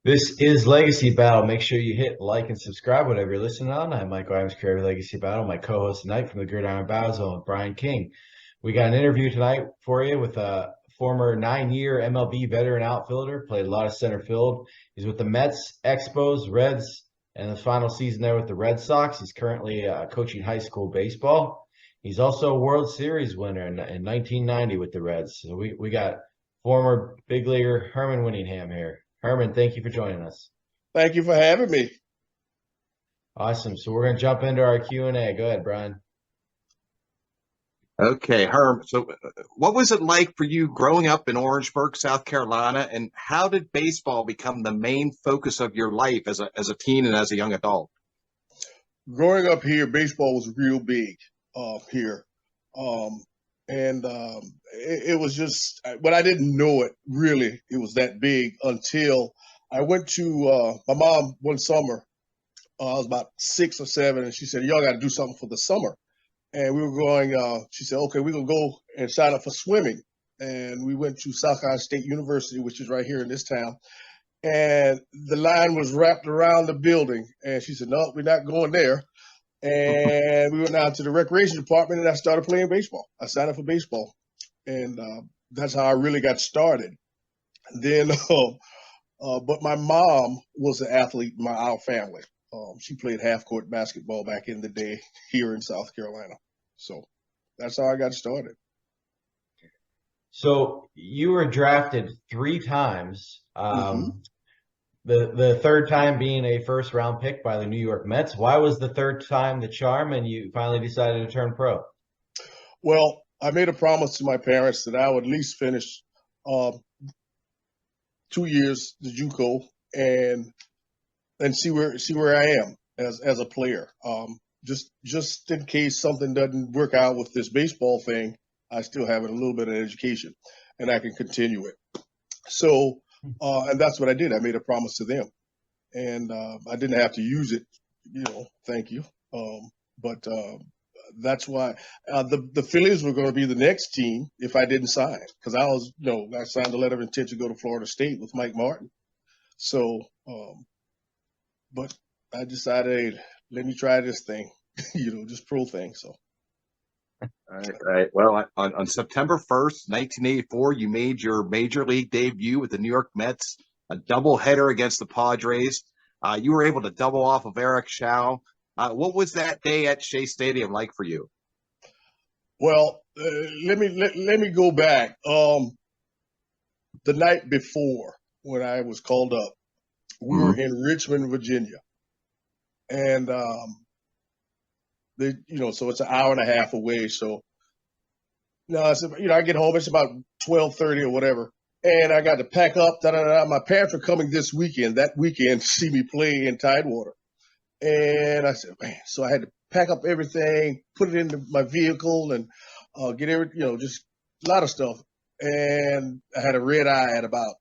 This is Legacy Battle. Make sure you hit like and subscribe, whatever you're listening on. I'm Michael Adams, creator of Legacy Battle. My co-host tonight from the Gridiron Battle Zone, Brian King. We got an interview tonight for you with a former 9-year MLB veteran outfielder, played a lot of center field. He's with the Mets, Expos, Reds, and the final season there with the Red Sox. He's currently coaching high school baseball. He's also a World Series winner in 1990 with the Reds. So we got former big leaguer Herman Winningham here. Herman, thank you for joining us. Thank you for having me. Awesome. So we're going to jump into our Q&A. Go ahead, Brian. Okay, Herm. So, what was it like for you growing up in Orangeburg, South Carolina, and how did baseball become the main focus of your life as a teen and as a young adult? Growing up here, baseball was real big here. It was just, but I didn't know it really. It was that big until I went to my mom one summer. I was about 6 or 7, and she said, "Y'all got to do something for the summer." And we were going, she said, "Okay, we're going to go and sign up for swimming." And we went to South Carolina State University, which is right here in this town. And the line was wrapped around the building. And she said, "No, we're not going there." And we went down to the recreation department, and I started playing baseball. I signed up for baseball. And that's how I really got started. Then, but my mom was an athlete in our family. She played half-court basketball back in the day here in South Carolina. So that's how I got started. So you were drafted 3 times. Mm-hmm. The third time being a first-round pick by the New York Mets. Why was the third time the charm, and you finally decided to turn pro? Well, I made a promise to my parents that I would at least finish 2 years the JUCO and see where I am as a player. Just in case something doesn't work out with this baseball thing, I still have a little bit of education and I can continue it. So, and that's what I did. I made a promise to them, and I didn't have to use it, thank you. But that's why the Phillies were going to be the next team if I didn't sign, because I signed a letter of intent to go to Florida State with Mike Martin. So, but I decided, hey, let me try this thing, just pro thing. So. All right. Well, on September 1st, 1984, you made your major league debut with the New York Mets, a doubleheader against the Padres. You were able to double off of Eric Chow. What was that day at Shea Stadium like for you? Well, let me go back. The night before, when I was called up, we were in Richmond, Virginia, and so it's an hour and a half away. So, I said, I get home. It's about 12:30 or whatever, and I got to pack up. My parents are coming this weekend. That weekend to see me play in Tidewater, and I said, man. So I had to pack up everything, put it into my vehicle, and get just a lot of stuff. And I had a red eye at about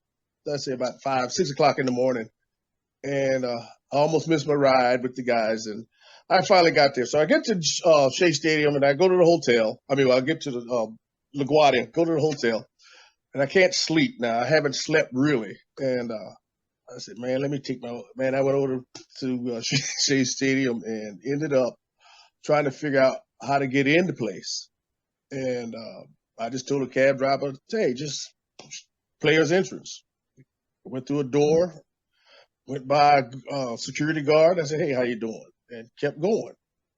5, 6 o'clock in the morning, and I almost missed my ride with the guys, and I finally got there. So I get to Shea Stadium, and I go to the hotel. I get to the LaGuardia, go to the hotel, and I can't sleep now. I haven't slept really. And I said, man, let me take I went over to Shea Stadium and ended up trying to figure out how to get into place. And I just told the cab driver, hey, just player's entrance. I went through a door, went by a security guard. I said, hey, how you doing? And kept going.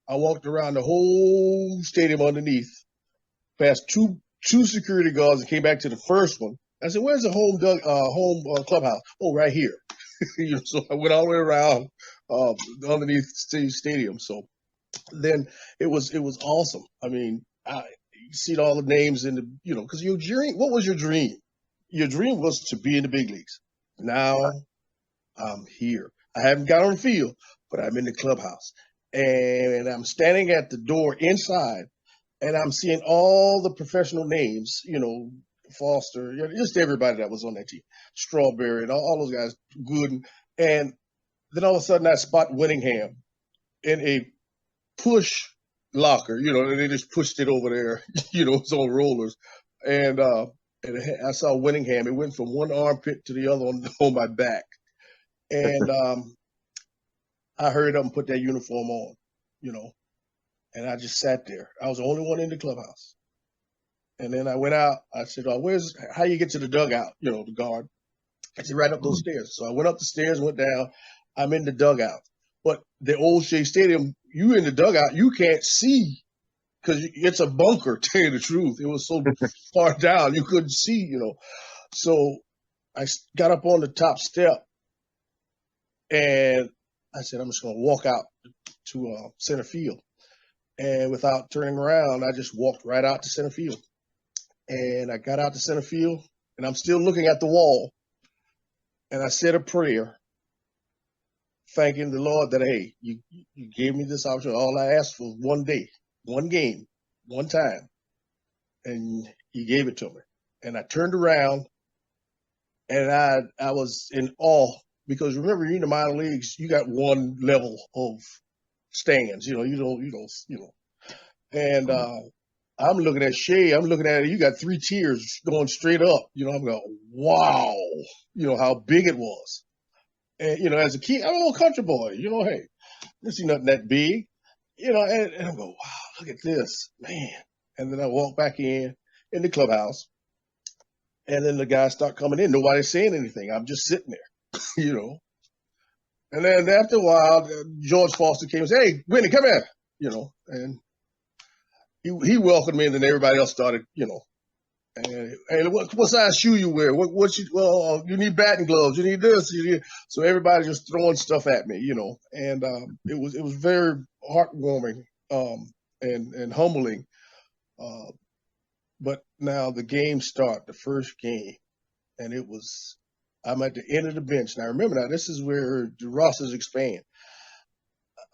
I walked around the whole stadium underneath, past two security guards, and came back to the first one. I said, "Where's the home clubhouse?" "Oh, right here." So I went all the way around underneath stadium. So then it was awesome. I mean, you see all the names in the because your dream. What was your dream? Your dream was to be in the big leagues. Now I'm here. I haven't got on the field, but I'm in the clubhouse, and I'm standing at the door inside, and I'm seeing all the professional names, Foster, just everybody that was on that team, Strawberry, and all those guys, Gooden, and then all of a sudden I spot Winningham in a push locker, they just pushed it over there, it's on rollers, and I saw Winningham. It went from one armpit to the other on my back. And I hurried up and put that uniform on, and I just sat there. I was the only one in the clubhouse. And then I went out. I said, how you get to the dugout, the guard? I said, right up those stairs. So I went up the stairs, went down. I'm in the dugout. But the old Shea Stadium, you in the dugout, you can't see because it's a bunker, to tell you the truth. It was so far down, you couldn't see, So I got up on the top step, and I said, I'm just going to walk out to center field. And without turning around, I just walked right out to center field. And I got out to center field, and I'm still looking at the wall. And I said a prayer, thanking the Lord that, hey, you gave me this opportunity. All I asked for was one day, one game, one time. And you gave it to me. And I turned around, and I was in awe because remember, you're in the minor leagues, you got one level of stands, and I'm looking at Shea, I'm looking at it, you got 3 tiers going straight up, I'm going, wow, how big it was. And, as a kid, I'm a little country boy, hey, I see nothing that big, and I'm going, wow, look at this, man. And then I walk back in the clubhouse, and then the guys start coming in. Nobody's saying anything. I'm just sitting there, And then after a while, George Foster came and said, hey, Winnie, come here, and he welcomed me, and then everybody else started, and hey, what size shoe you wear? You need batting gloves. You need this. So everybody just throwing stuff at me, and it was very heartwarming and humbling. But now the game start, the first game, and I'm at the end of the bench. Now remember, this is where the rosters expand.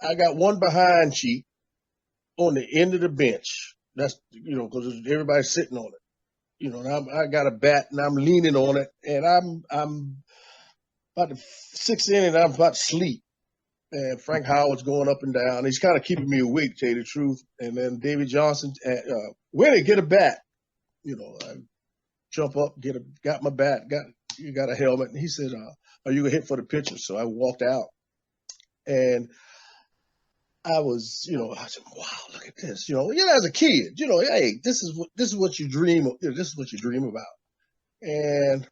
I got one behind sheet on the end of the bench. That's because everybody's sitting on it. And I got a bat and I'm leaning on it, and I'm about the 6th inning. I'm about to sleep, and Frank Howard's going up and down. He's kind of keeping me awake, to tell you the truth. And then David Johnson, Winnie, get a bat. I jump up, got my bat, you got a helmet, and he said, "Are you gonna hit for the pitcher?" So I walked out, and I was, I said, "Wow, look at this!" As a kid, hey, this is what you dream of. This is what you dream about. And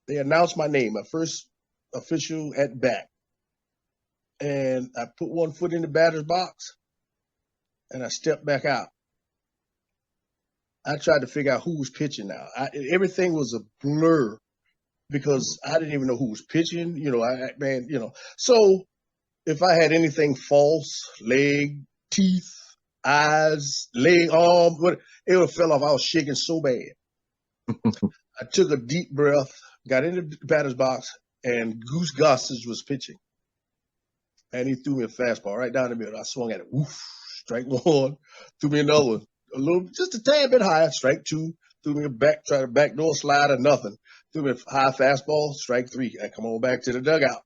they announced my name, my first official at bat, and I put one foot in the batter's box, and I stepped back out. I tried to figure out who was pitching now. Everything was a blur because I didn't even know who was pitching. So if I had anything false, leg, teeth, eyes, leg, arm, it would have fell off. I was shaking so bad. I took a deep breath, got in the batter's box, and Goose Gossage was pitching. And he threw me a fastball right down the middle. I swung at it. Woof, strike one. Threw me another one. Just a tad bit higher, strike 2. Threw me tried a backdoor slide or nothing. Threw me a high fastball, strike 3. I come on back to the dugout.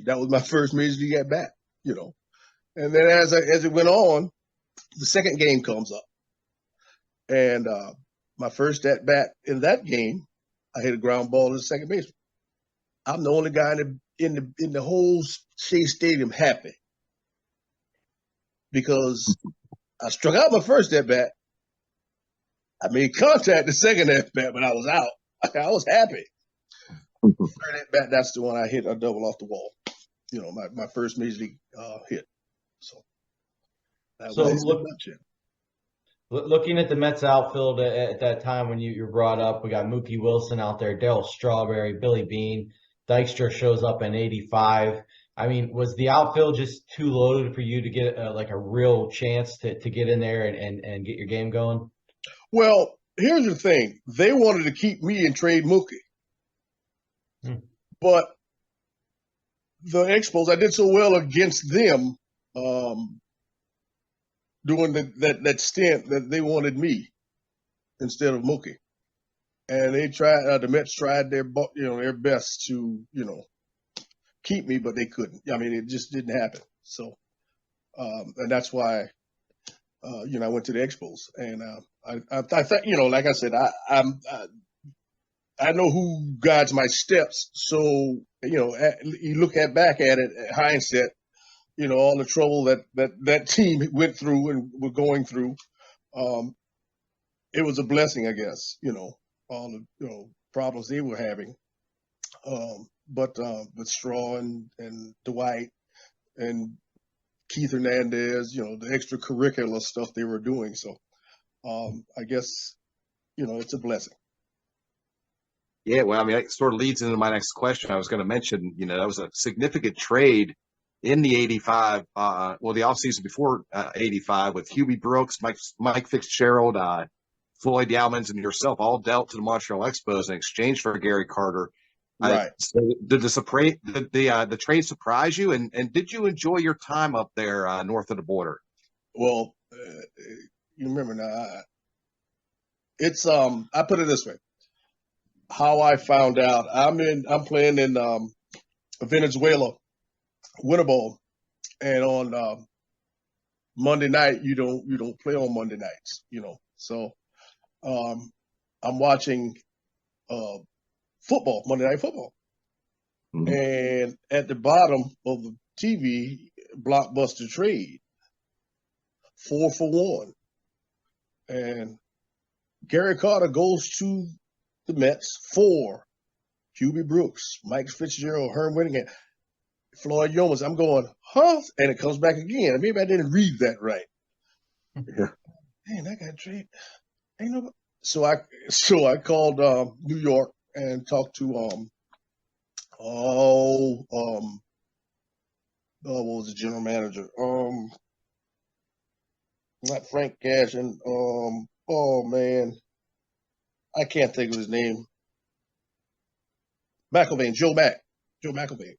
That was my first major league at bat, And then as it went on, the second game comes up, and my first at bat in that game, I hit a ground ball to the second baseman. I'm the only guy in the whole Shea Stadium happy because I struck out my first at bat. I made contact the second at bat, but I was out. I was happy. Third at bat, that's the one I hit a double off the wall. My first major league hit. So that was looking at the Mets outfield at that time when you were brought up, we got Mookie Wilson out there, Darryl Strawberry, Billy Beane, Dykstra shows up in '85. I mean, was the outfield just too loaded for you to get a real chance to get in there and get your game going? Well, here's the thing. They wanted to keep me and trade Mookie. But the Expos, I did so well against them during that stint that they wanted me instead of Mookie. And they tried, the Mets tried their best to, keep me, but they couldn't. I mean, it just didn't happen. So, and that's why, I went to the Expos. And I thought, like I said, I I know who guides my steps. So, you look back at it, hindsight, all the trouble that team went through and were going through. It was a blessing, I guess, all the, problems they were having. But with Straw and Dwight and Keith Hernandez, the extracurricular stuff they were doing. So I guess, it's a blessing. Yeah, well, I mean, it sort of leads into my next question. I was going to mention, that was a significant trade in the 85, the offseason before 85 with Hubie Brooks, Mike Fitzgerald, Floyd Yalmans, and yourself all dealt to the Montreal Expos in exchange for Gary Carter. Right. So did the trade surprise you? And did you enjoy your time up there north of the border? Well, you remember now, it's I put it this way. How I found out, I'm playing in Venezuela, Winter Bowl, and on Monday night you don't play on Monday nights, So I'm watching football, Monday Night Football, and at the bottom of the TV, blockbuster trade, 4-for-1, and Gary Carter goes to the Mets for Hubie Brooks, Mike Fitzgerald, Herm Winningham, Floyd Yalmans. I'm going, huh? And it comes back again. Maybe I didn't read that right. Yeah. Man, I got traded. Ain't nobody. So I called New York and talked to what was the general manager? Not Frank Cashin. Oh man, I can't think of his name. McElvain, Joe McElvain.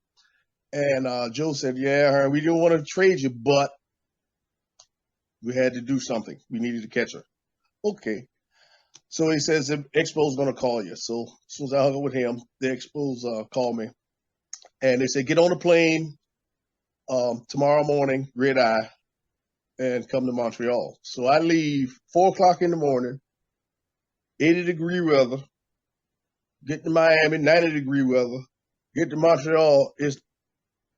And Joe said, yeah, we didn't want to trade you, but we had to do something. We needed a catcher. Okay. So he says the Expos going to call you. So as soon as I hung up with him, the Expos called me. And they said, get on a plane tomorrow morning, red eye, and come to Montreal. So I leave 4 o'clock in the morning, 80-degree weather, get to Miami, 90-degree weather, get to Montreal, it's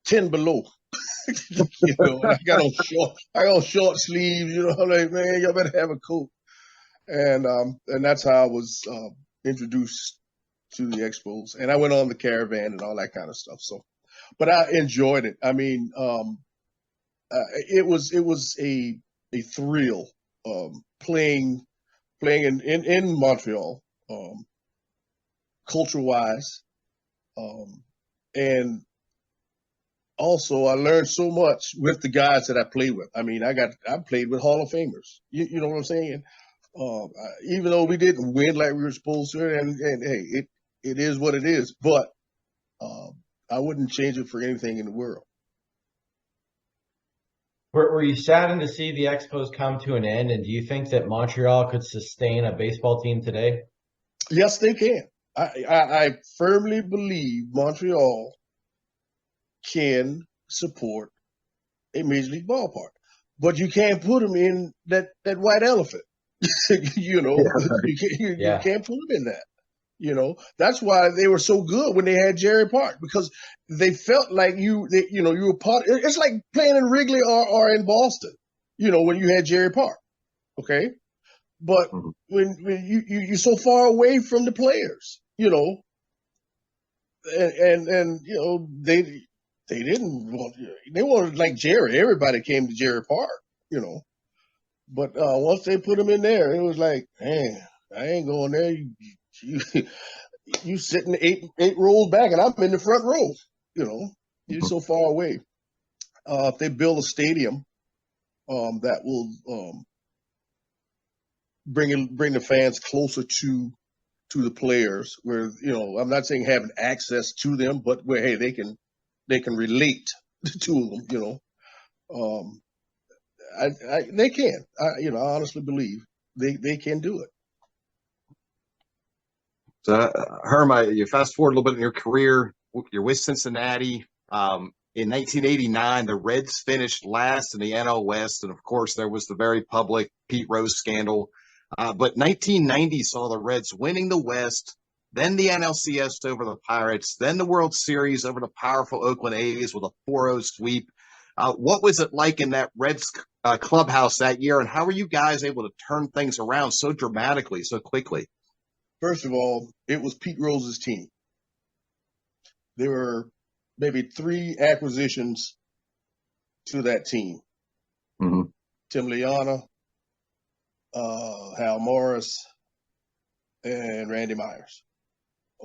10 below. And I got on short sleeves, I'm like, man, y'all better have a coat. And that's how I was introduced to the Expos. And I went on the caravan and all that kind of stuff. So, but I enjoyed it. I mean, it was a thrill playing in Montreal, culture-wise, and also I learned so much with the guys that I played with. I mean, I played with Hall of Famers. You know what I'm saying? Even though we didn't win like we were supposed to, and hey, it is what it is. But I wouldn't change it for anything in the world. Were you saddened to see the Expos come to an end? And do you think that Montreal could sustain a baseball team today? Yes, they can. I firmly believe Montreal can support a major league ballpark, but you can't put them in that white elephant. You can't put them in that. That's why they were so good when they had Jerry Park, because they felt like you were part. It's like playing in Wrigley or in Boston, when you had Jerry Park. Okay, but when you're so far away from the players, and they didn't want. They wanted like Jerry. Everybody came to Jerry Park, But once they put him in there, it was like, man, I ain't going there. You sitting eight rows back, and I'm in the front row. You're so far away. If they build a stadium that will bring the fans closer to the players, where I'm not saying having access to them, but where hey they can relate to them. They can. I honestly believe they can do it. So, Herm, you fast forward a little bit in your career. You're with Cincinnati. In 1989, the Reds finished last in the NL West, and of course, there was the very public Pete Rose scandal. But 1990 saw the Reds winning the West, then the NLCS over the Pirates, then the World Series over the powerful Oakland A's with a 4-0 sweep. What was it like in that Reds clubhouse that year, and how were you guys able to turn things around so dramatically, so quickly? First of all, it was Pete Rose's team. There were maybe 3 acquisitions to that team. Mm-hmm. Tim Liana, Hal Morris, and Randy Myers.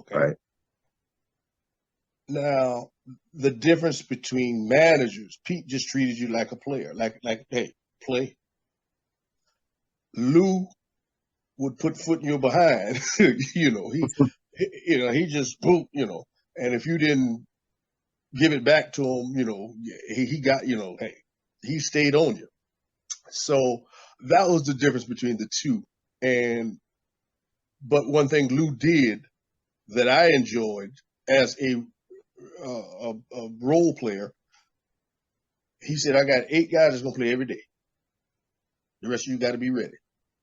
Okay. Right. Now, the difference between managers, Pete just treated you like a player, like, hey, play. Lou would put foot in your behind. He just boom, and if you didn't give it back to him, he got, hey, he stayed on you. So that was the difference between the two. But one thing Lou did that I enjoyed as a role player, he said, I got 8 guys that's going to play every day. The rest of you got to be ready.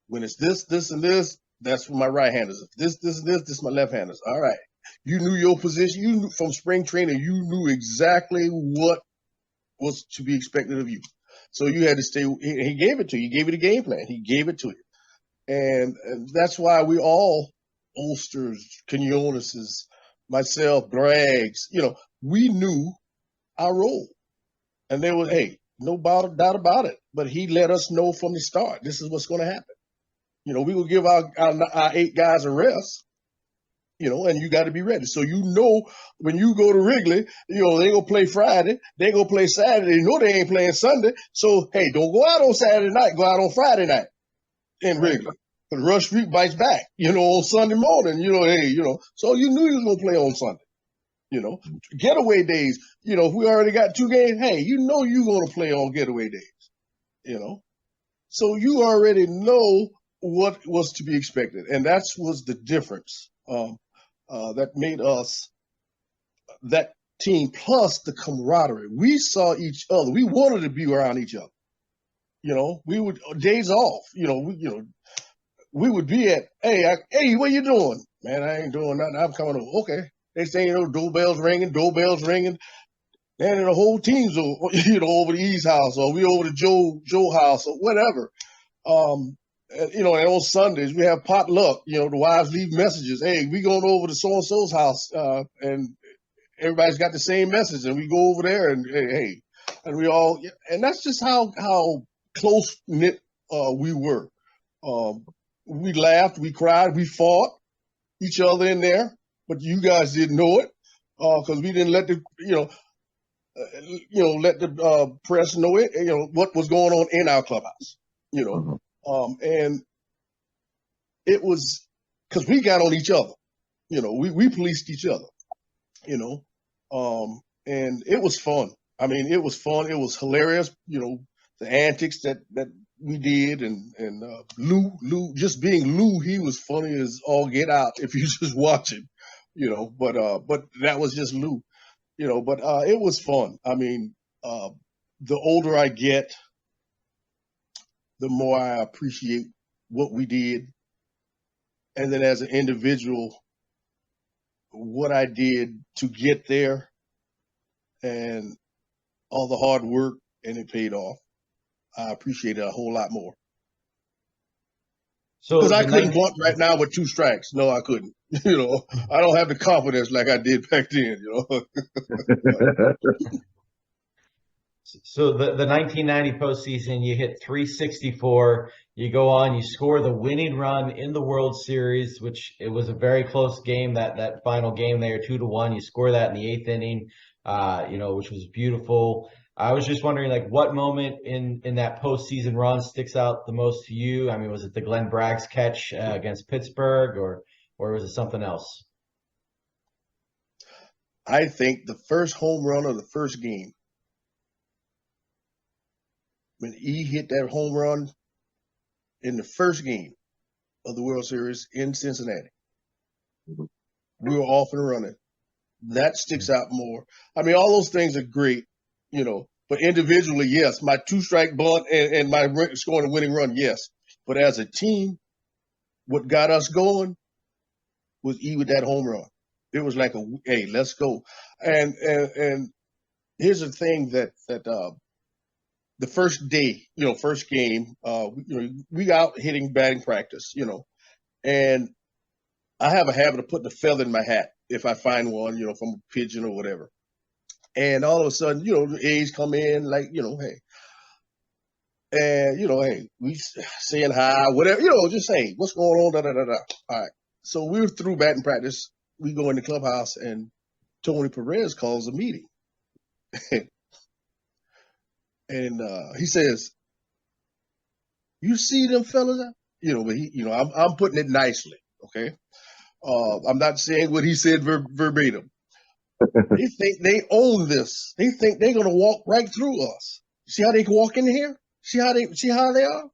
When it's this, and this, that's for my right-handers. If this, and this is my left-handers. All right. You knew your position. You knew from spring training, you knew exactly what was to be expected of you. So you had to stay. He gave it to you. He gave you the game plan. He gave it to you. And that's why we all, Ulsters, Quinoneses, myself, Braggs, we knew our role. And there was, hey, no doubt about it. But he let us know from the start, this is what's going to happen. We will give our 8 guys a rest, and you got to be ready. So when you go to Wrigley, they going to play Friday, they going to play Saturday. They ain't playing Sunday. So, hey, don't go out on Saturday night. Go out on Friday night in Wrigley. Because Rush Street bites back, on Sunday morning, So you knew you was going to play on Sunday. Getaway days, if we already got 2 games, hey, you're going to play on getaway days, So you already know what was to be expected. And that was the difference that made us that team, plus the camaraderie. We saw each other. We wanted to be around each other. We would, days off, we would be at, hey, what you doing? Man, I ain't doing nothing. I'm coming over. Okay. They say, doorbells ringing. And the whole team's over to E's house, or we over to Joe house, or whatever. And on Sundays we have potluck. The wives leave messages. Hey, we going over to so and so's house, and everybody's got the same message, and we go over there, and hey, and we all, and that's just how close knit we were. We laughed, we cried, we fought each other in there, but you guys didn't know it because we didn't let let the press know it, what was going on in our clubhouse, and it was because we got on each other, we policed each other, and it was fun. I mean, it was fun. It was hilarious, the antics that we did, and Lou, just being Lou, he was funny as all get out if you just watch him, but that was just Lou. But it was fun. I mean, the older I get, the more I appreciate what we did. And then as an individual, what I did to get there and all the hard work, and it paid off. I appreciate it a whole lot more. Because I couldn't bunt right now with 2 strikes. No, I couldn't. I don't have the confidence like I did back then, So the 1990 postseason, you hit 364. You go on, you score the winning run in the World Series, which it was a very close game. That final game there, 2-1. You score that in the 8th inning, which was beautiful. I was just wondering, like, what moment in that postseason run sticks out the most to you? I mean, was it the Glenn Braggs catch against Pittsburgh, or was it something else? I think the first home run of the first game, when E hit that home run in the first game of the World Series in Cincinnati, we were off and running. That sticks out more. I mean, all those things are great, but individually, yes, my 2-strike bunt and my scoring a winning run, yes. But as a team, what got us going was eat with that home run. It was like hey, let's go. And here's the thing that the first day, first game, we out hitting batting practice, and I have a habit of putting a feather in my hat if I find one, from a pigeon or whatever. And all of a sudden, the A's come in like, hey. And, hey, we saying hi, whatever, just hey, what's going on, da-da-da-da. All right. So we were through batting practice. We go in the clubhouse, and Tony Perez calls a meeting. And he says, you see them fellas? But I'm putting it nicely, okay? I'm not saying what he said verbatim. They think they own this. They think they're going to walk right through us. See how they can walk in here? See how they are?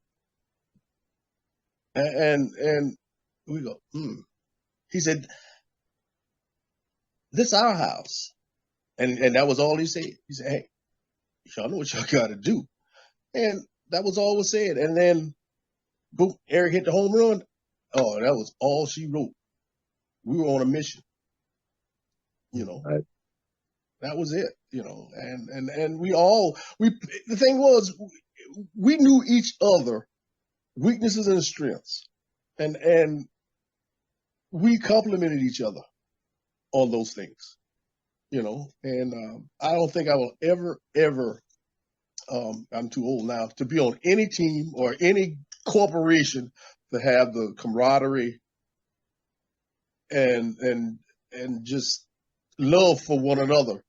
And we go, He said, this is our house. And that was all he said. He said, hey, y'all know what y'all got to do. And that was all was said. And then, boom, Eric hit the home run. Oh, that was all she wrote. We were on a mission. Right. That was it, and the thing was, we knew each other weaknesses and strengths, and we complimented each other on those things, and I don't think I will ever, I'm too old now to be on any team or any corporation to have the camaraderie and just love for one another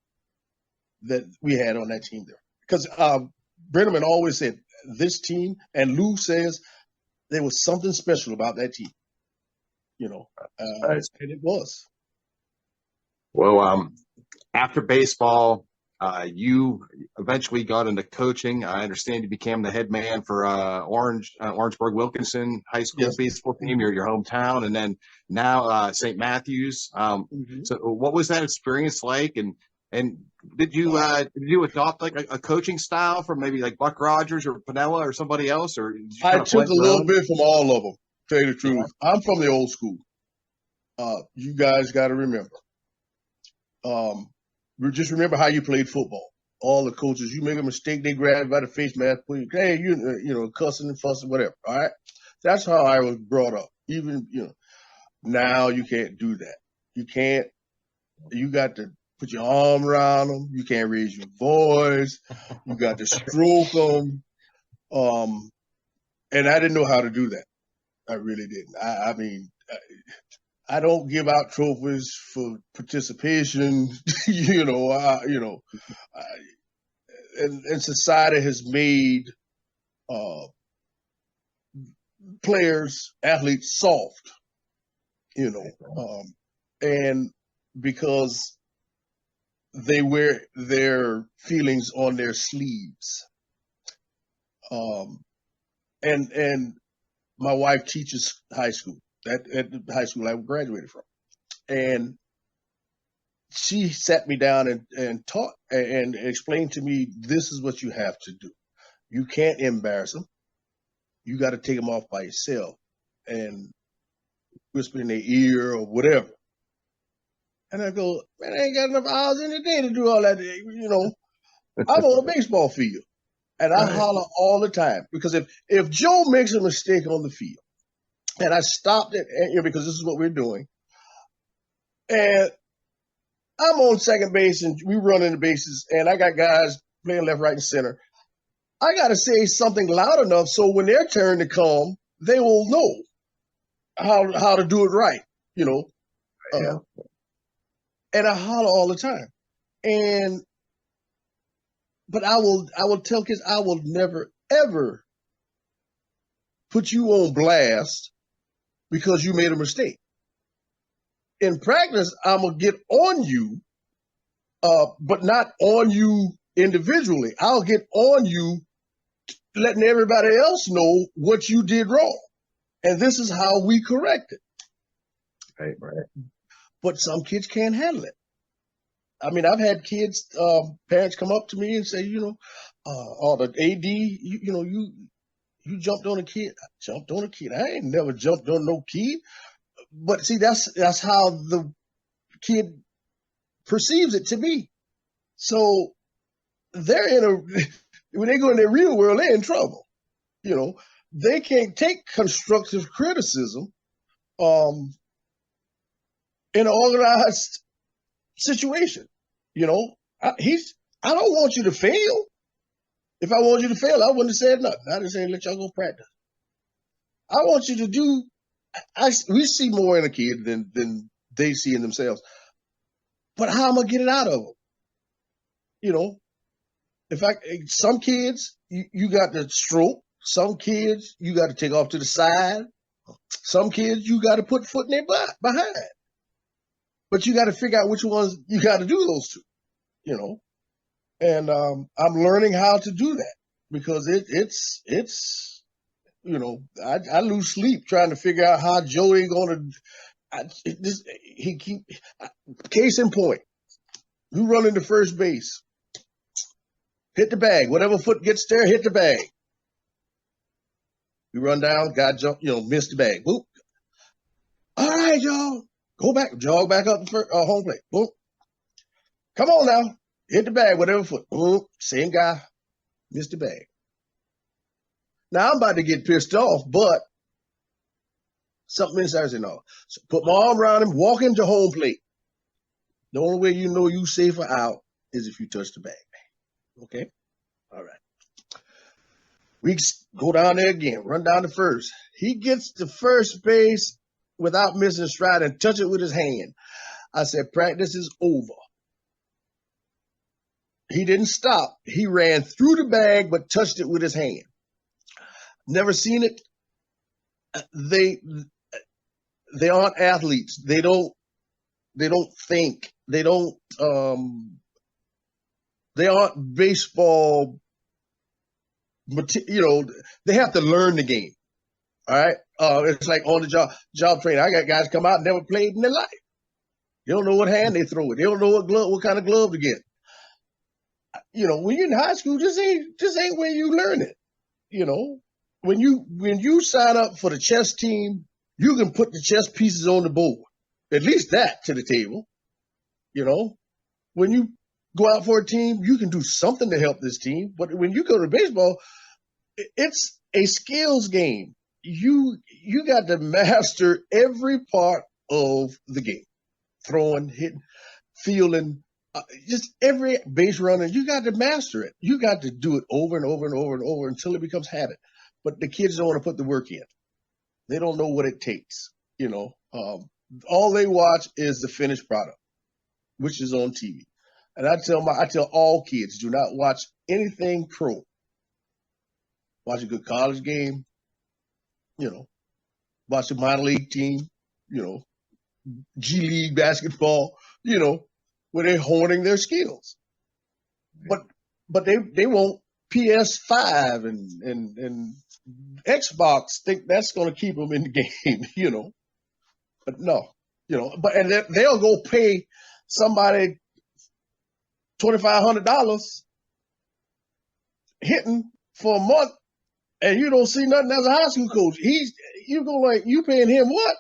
that we had on that team there. Because Brenneman always said this team, and Lou says there was something special about that team, Right. and it was. Well, after baseball, you eventually got into coaching. I understand you became the head man for Orangeburg Wilkinson High School Yes. baseball team, your hometown, and then now St. Matthews. So, what was that experience like? And did you adopt like a coaching style from maybe like Buck Rogers or Pinella or somebody else, or did you I took a little bit from all of them. Tell you the truth, I'm from the old school. You guys got to remember. Just remember how you played football. All the coaches, you make a mistake, they grab you by the face mask, put you, hey, cussing and fussing, whatever. All right, that's how I was brought up. Even now you can't do that. You can't. You got to put your arm around them. You can't raise your voice. You got to stroke them. And I didn't know how to do that. I really didn't. I mean, I don't give out trophies for participation. And society has made players, athletes soft. And because they wear their feelings on their sleeves. And my wife teaches high school, at the high school I graduated from. And she sat me down and taught and explained to me, this is what you have to do. You can't embarrass them. You got to take them off by yourself and whisper in their ear or whatever. And I go, man, I ain't got enough hours in the day to do all that. I'm on a baseball field. And I holler all the time. Because if Joe makes a mistake on the field, and I stopped it, because this is what we're doing, and I'm on second base, and we running the bases, and I got guys playing left, right, and center, I got to say something loud enough so when their turn to come, they will know how to do it right, and I holler all the time. But I will tell kids, I will never, ever put you on blast because you made a mistake. In practice, I'm going to get on you, but not on you individually. I'll get on you letting everybody else know what you did wrong. And this is how we correct it. Right. But some kids can't handle it. I mean, I've had kids, parents come up to me and say, or the AD, you jumped on a kid. I jumped on a kid. I ain't never jumped on no kid. But see, that's how the kid perceives it to be. So they're when they go in their real world, they're in trouble. You know, they can't take constructive criticism in an organized situation. You know, I don't want you to fail. If I want you to fail, I wouldn't have said nothing. I'd have said, let y'all go practice. I want you to do. We see more in a kid than they see in themselves. But how am I gonna get it out of them? You know, some kids you got to stroke. Some kids you got to take off to the side. Some kids you got to put foot in their butt behind. But you got to figure out which ones you got to do those two. You know, and I'm learning how to do that because it's you know, I lose sleep trying to figure out how Joey going to. Case in point, you run into first base, hit the bag, whatever foot gets there, hit the bag. You run down, guy jump, miss the bag. Boop. All right, y'all, go back, jog back up to home plate. Boop. Come on now, hit the bag, whatever foot. Boop. Same guy, missed the bag. Now I'm about to get pissed off, but something inside says no. So put my arm around him, walk him to home plate. The only way you know you safer out is if you touch the bag. Okay? All right. We go down there again, run down to first. He gets to first base without missing a stride and touch it with his hand. I said, practice is over. He didn't stop. He ran through the bag but touched it with his hand. Never seen it. They aren't athletes. They don't think. They aren't baseball. They have to learn the game. All right. It's like on the job training. I got guys come out and never played in their life. They don't know what hand they throw it. They don't know what kind of glove to get. When you're in high school, just ain't where you learn it. When you sign up for the chess team, you can put the chess pieces on the board. At least that to the table. When you go out for a team, you can do something to help this team. But when you go to baseball, it's a skills game. You got to master every part of the game. Throwing, hitting, fielding, just every base runner, you got to master it. You got to do it over and over and over and over until it becomes habit. But the kids don't want to put the work in. They don't know what it takes. All they watch is the finished product, which is on TV. And I tell all kids, do not watch anything pro. Watch a good college game, watch a minor league team, G League basketball, where they're honing their skills. But they want PS5 and Xbox think that's going to keep them in the game, But no, and they'll go pay somebody $2,500 hitting for a month, and you don't see nothing as a high school coach. You go like, you paying him what?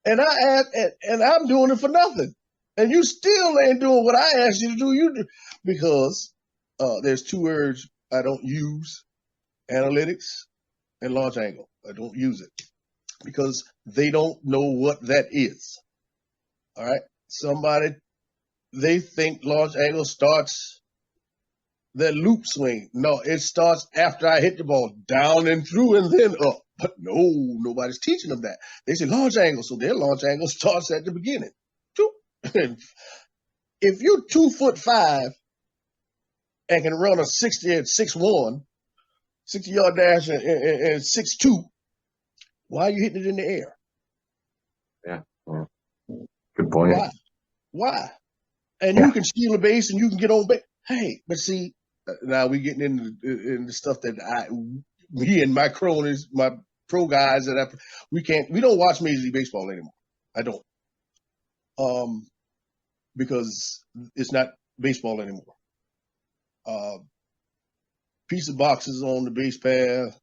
And I'm doing it for nothing, and you still ain't doing what I asked you to do. You do because there's two words I don't use: analytics and launch angle. I don't use it because they don't know what that is. All right, they think launch angle starts that loop swing. No, it starts after I hit the ball down and through and then up. But no, nobody's teaching them that. They say launch angle, so their launch angle starts at the beginning. If you're 2'5" and can run a 60 at 6'1", 60-yard dash and 6'2", why are you hitting it in the air? Yeah. Good point. Why? And you can steal a base and you can get on base. Hey, but see, now we're getting into stuff that me and my cronies, my pro guys, we don't watch Major League Baseball anymore. I don't. Because it's not baseball anymore. Piece of boxes on the base path,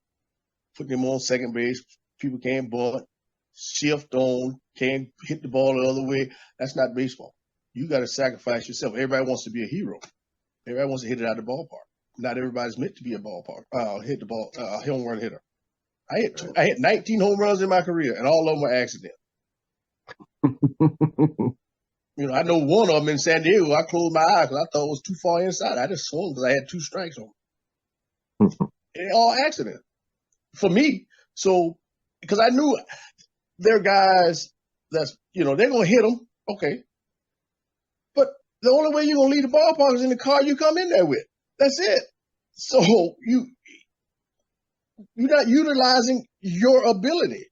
putting them on second base. People can't bunt. shift on, can't hit the ball the other way. That's not baseball. You got to sacrifice yourself. Everybody wants to be a hero. Everybody wants to hit it out of the ballpark. Not everybody's meant to be a hit the ball, home run hitter. I hit 19 home runs in my career, and all of them were accidents. I know one of them in San Diego. I closed my eyes because I thought it was too far inside. I just swung because I had 2 strikes on me. All accident for me. So, because I knew there are guys that's, they're going to hit them. Okay. But the only way you're going to leave the ballpark is in the car you come in there with. That's it. So you're not utilizing your ability.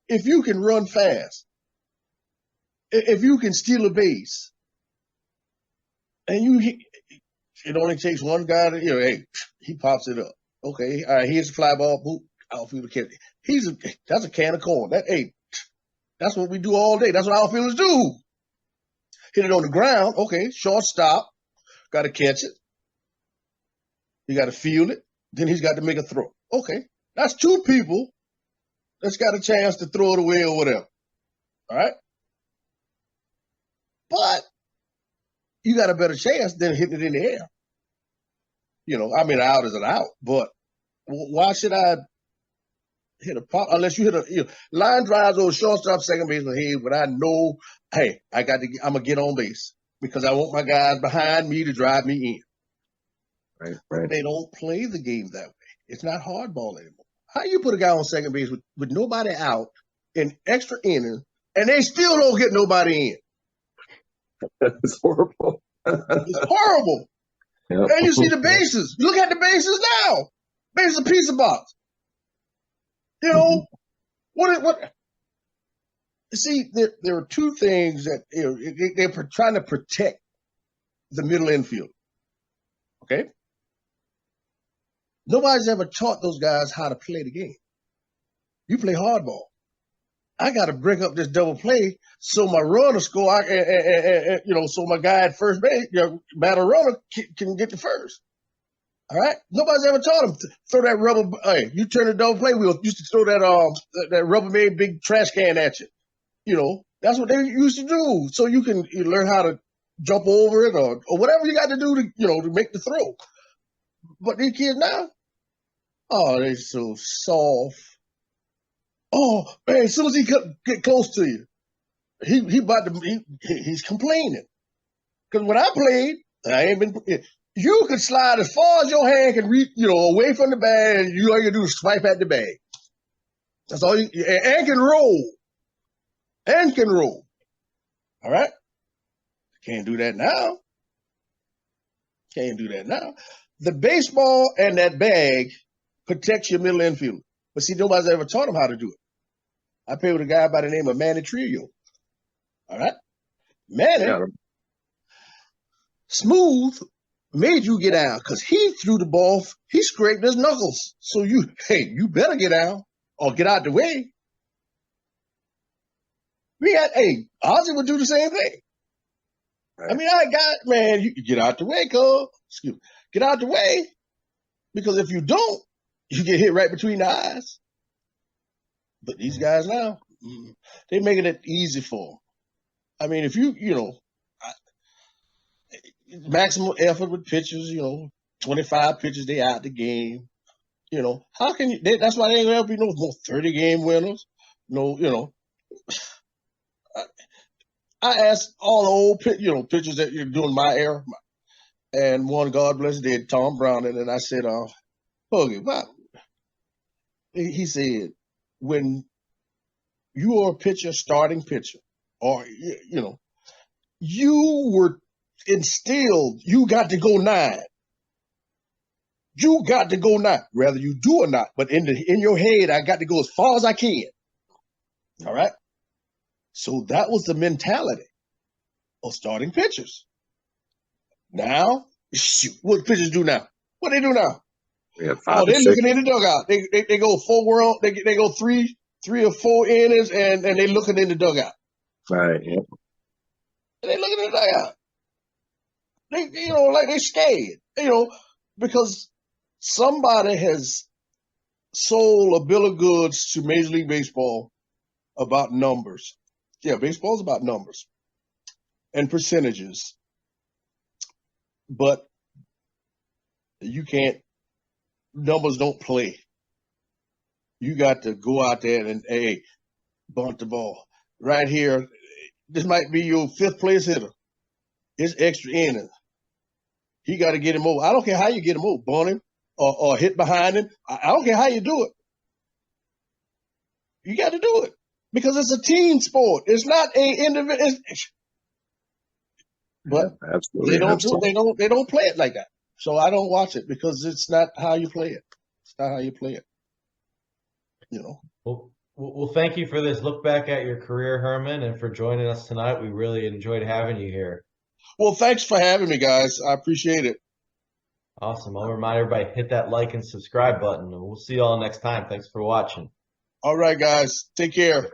If you can run fast, if you can steal a base, and it only takes one guy to, hey, he pops it up. Okay, all right, here's the fly ball, boop, outfielder catch. That's a can of corn. That's what we do all day. That's what outfielders do. Hit it on the ground. Okay, shortstop, got to catch it. You got to field it. Then he's got to make a throw. Okay, that's 2 people that's got a chance to throw it away or whatever. All right? But you got a better chance than hitting it in the air. An out is an out, but why should I hit a pop unless you hit a line drives or shortstop, second baseman? Hey, but I know, hey, I'm gonna get on base because I want my guys behind me to drive me in. Right. They don't play the game that way. It's not hardball anymore. How you put a guy on second base with nobody out in extra innings, and they still don't get nobody in? It's horrible. It's horrible. Yep. And you see the bases. Look at the bases now. Bases a pizza box. What? See, there are 2 things that they're trying to protect the middle infield. Okay. Nobody's ever taught those guys how to play the game. You play hardball. I got to break up this double play so my runner score, so my guy at first base, batter runner can get the first. All right? Nobody's ever taught him to throw that rubber. Hey, you turn the double play wheel, used to throw that Rubbermaid big trash can at you. That's what they used to do. So you learn how to jump over it or whatever you got to do to make the throw. But these kids now, they're so soft. Oh man! As soon as he get close to you, he's complaining. Because when I played, I ain't been. You could slide as far as your hand can reach, away from the bag, and all you do is swipe at the bag. That's all you and can roll. And can roll. All right? Can't do that now. Can't do that now. The baseball and that bag protects your middle infield. But see, nobody's ever taught him how to do it. I played with a guy by the name of Manny Trillo. All right? Manny, smooth, made you get down because he threw the ball, he scraped his knuckles. So you better get down or get out the way. Ozzie would do the same thing. Right. I mean, you get out the way, cuz. Excuse me. Get out the way. Because if you don't, you get hit right between the eyes. But these guys now, they're making it easy for them. I mean, if maximum effort with pitchers, 25 pitches, they out the game. How can you? That's why they ain't ever be no 30-game winners. No, I asked all the old pitchers that you're doing my era, and one, God bless, did Tom Brown, and I said, Huggy, he said, when you are a pitcher, starting pitcher, or you were instilled, you got to go 9. You got to go 9, whether you do or not. But in your head, I got to go as far as I can. All right. So that was the mentality of starting pitchers. Now, shoot, what pitchers do now? What they do now? They're looking in the dugout. They go 4 they go 3 or 4 innings and they looking in the dugout. Right. Yeah. They looking in the dugout. They like they scared. Because somebody has sold a bill of goods to Major League Baseball about numbers. Yeah, baseball's about numbers and percentages. But you can't, numbers don't play. You got to go out there and, hey, bunt the ball. Right here, this might be your 5th place hitter. It's extra innings. He got to get him over. I don't care how you get him over, bunt him or hit behind him. I don't care how you do it. You got to do it because it's a team sport. It's not a individual. But Absolutely. They don't play it like that. So I don't watch it because it's not how you play it. It's not how you play it. You know. Well, thank you for this look back at your career, Herman, and for joining us tonight. We really enjoyed having you here. Well, thanks for having me, guys. I appreciate it. Awesome. I'll remind everybody, hit that like and subscribe button, and we'll see you all next time. Thanks for watching. All right, guys. Take care.